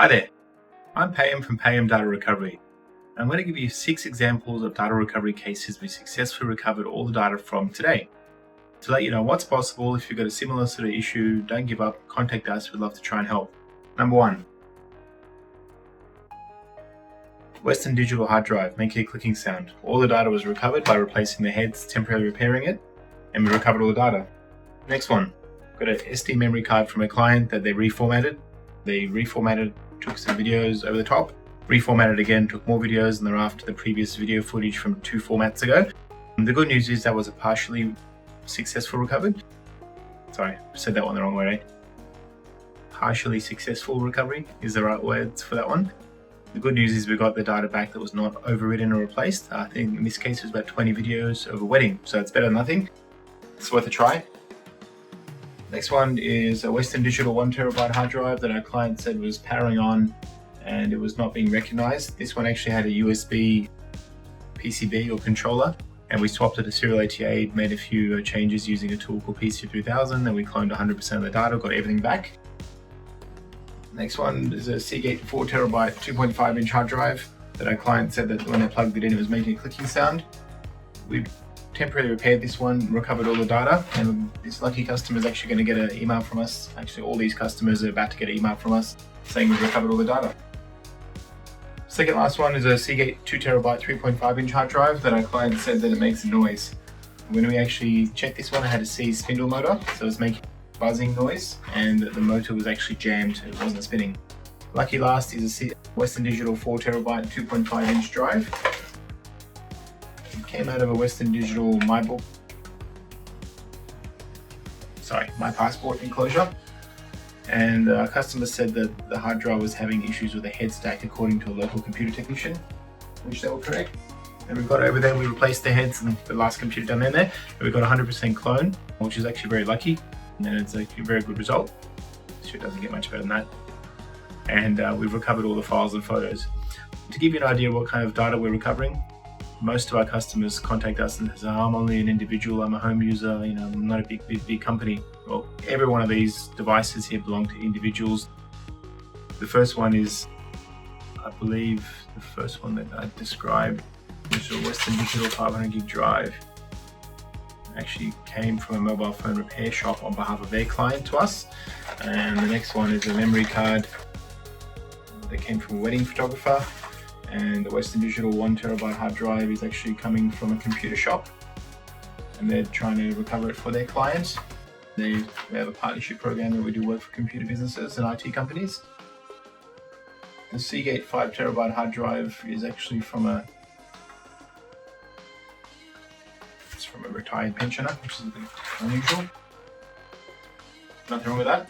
Hi there, I'm Payam from Payam Data Recovery. I'm going to give you 6 examples of data recovery cases we successfully recovered all the data from today. To let you know what's possible, if you've got a similar sort of issue, don't give up, contact us, we'd love to try and help. Number 1. Western Digital hard drive, make a clicking sound. All the data was recovered by replacing the heads, temporarily repairing it, and we recovered all the data. Next one, got an SD memory card from a client that they reformatted. Took some videos over the top, reformatted again, took more videos, and they're after the previous video footage from 2 formats ago. The good news is that was a partially successful recovered. Sorry, I said that one the wrong way, right? Partially successful recovery is the right words for that one. The good news is we got the data back that was not overwritten or replaced. I think in this case it was about 20 videos of a wedding, so it's better than nothing. It's worth a try. Next one is a Western Digital 1TB hard drive that our client said was powering on and it was not being recognized. This one actually had a USB PCB or controller, and we swapped it to serial ATA, made a few changes using a tool called PC3000, and we cloned 100% of the data, got everything back. Next one is a Seagate 4TB 2.5-inch hard drive that our client said that when they plugged it in, it was making a clicking sound. We temporarily repaired this one, recovered all the data, and this lucky customer is actually going to get an email from us. Actually, all these customers are about to get an email from us saying we've recovered all the data. Second last one is a Seagate 2TB 3.5-inch hard drive that our client said that it makes a noise. When we actually checked this one, I had a C spindle motor, so it was making buzzing noise, and the motor was actually jammed, it wasn't spinning. Lucky last is a Western Digital 4TB 2.5-inch drive. It came out of a Western Digital My Passport enclosure, and our customer said that the hard drive was having issues with the head stack according to a local computer technician, which they were correct. And we got over there, we replaced the heads and the last computer down there, and we got 100% clone, which is actually very lucky, and it's a very good result. Sure doesn't get much better than that. And we've recovered all the files and photos. To give you an idea of what kind of data we're recovering, most of our customers contact us and say, I'm only an individual, I'm a home user, I'm not a big company. Well, every one of these devices here belong to individuals. The first one is, I believe, the first one that I described, which is a Western Digital 500 gig drive. Actually came from a mobile phone repair shop on behalf of their client to us. And the next one is a memory card that came from a wedding photographer. And the Western Digital 1TB hard drive is actually coming from a computer shop, and they're trying to recover it for their clients. We have a partnership program where we do work for computer businesses and IT companies. The Seagate 5TB hard drive is actually from a retired pensioner, which is a bit unusual. Nothing wrong with that.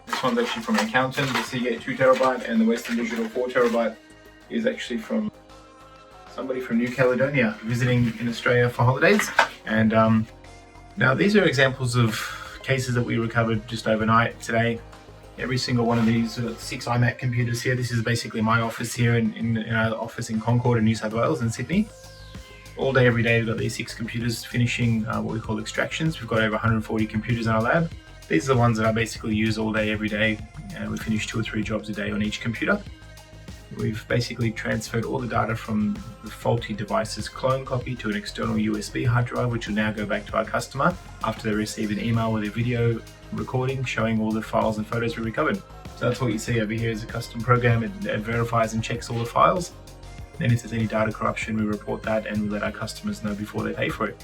This one's actually from an accountant. The Seagate 2TB and the Western Digital 4TB is actually from somebody from New Caledonia visiting in Australia for holidays. And now these are examples of cases that we recovered just overnight today. Every single one of these 6 iMac computers here. This is basically my office here in our office in Concord in New South Wales in Sydney. All day, every day, we've got these 6 computers finishing what we call extractions. We've got over 140 computers in our lab. These are the ones that I basically use all day, every day. We finish 2 or 3 jobs a day on each computer. We've basically transferred all the data from the faulty device's clone copy to an external USB hard drive, which will now go back to our customer after they receive an email with a video recording showing all the files and photos we recovered. So that's what you see over here is a custom program. It verifies and checks all the files. Then if there's any data corruption, we report that and we let our customers know before they pay for it.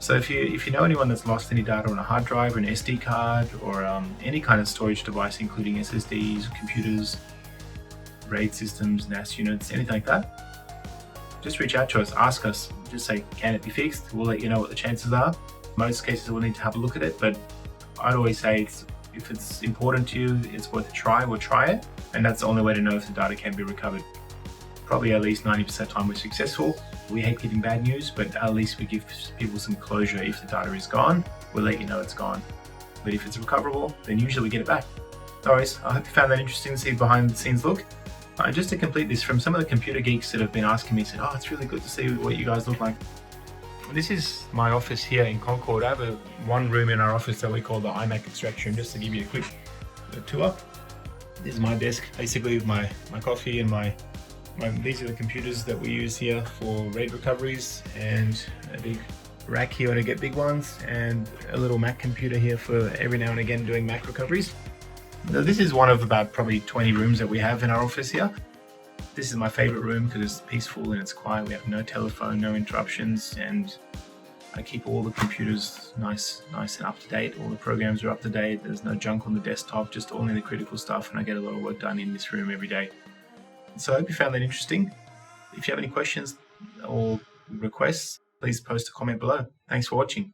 So if you know anyone that's lost any data on a hard drive or an SD card or any kind of storage device, including SSDs, computers, RAID systems, NAS units, anything like that, just reach out to us, ask us, just say, can it be fixed? We'll let you know what the chances are. Most cases we'll need to have a look at it, but I'd always say if it's important to you, it's worth a try, we'll try it. And that's the only way to know if the data can be recovered. Probably at least 90% of the time we're successful. We hate giving bad news, but at least we give people some closure. If the data is gone, we'll let you know it's gone. But if it's recoverable, then usually we get it back. No worries, I hope you found that interesting to see behind the scenes look. Just to complete this, from some of the computer geeks that have been asking me, said, oh, it's really good to see what you guys look like. This is my office here in Concord. I have one room in our office that we call the iMac extraction room, just to give you a quick tour. This is my desk, basically with my coffee and these are the computers that we use here for RAID recoveries, and a big rack here to get big ones, and a little Mac computer here for every now and again doing Mac recoveries. Now, this is one of about probably 20 rooms that we have in our office here. This is my favorite room because it's peaceful and it's quiet. We have no telephone, no interruptions, and I keep all the computers nice and up to date. All the programs are up to date. There's no junk on the desktop, just only the critical stuff, and I get a lot of work done in this room every day. So I hope you found that interesting. If you have any questions or requests, please post a comment below. Thanks for watching.